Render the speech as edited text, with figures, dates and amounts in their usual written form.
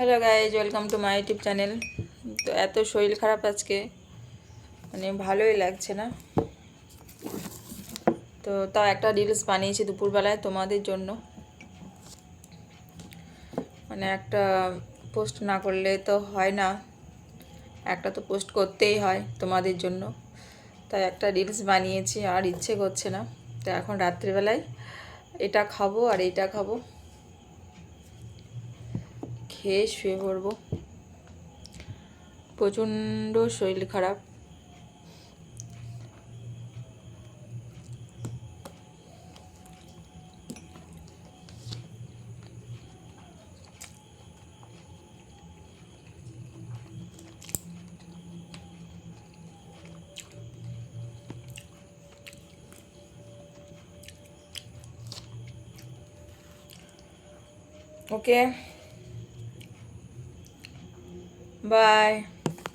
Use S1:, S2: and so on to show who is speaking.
S1: Hello guys, welcome to my YouTube channel. তো এত শরীর খারাপ আজকে, মানে ভালোই লাগছে না। তো তাও একটা রিলস বানিয়েছি দুপুরবেলায় তোমাদের জন্য। মানে একটা পোস্ট না করলে তো হয় না, একটা তো পোস্ট করতেই হয় তোমাদের জন্য। তাই একটা রিলস বানিয়েছি, আর ইচ্ছে করছে না। তো এখন রাত্রিবেলায় এটা খাবো আর এইটা খাবো, খেয়ে শুয়ে পড়বো। প্রচণ্ড শরীর খারাপ। ওকে, বাই।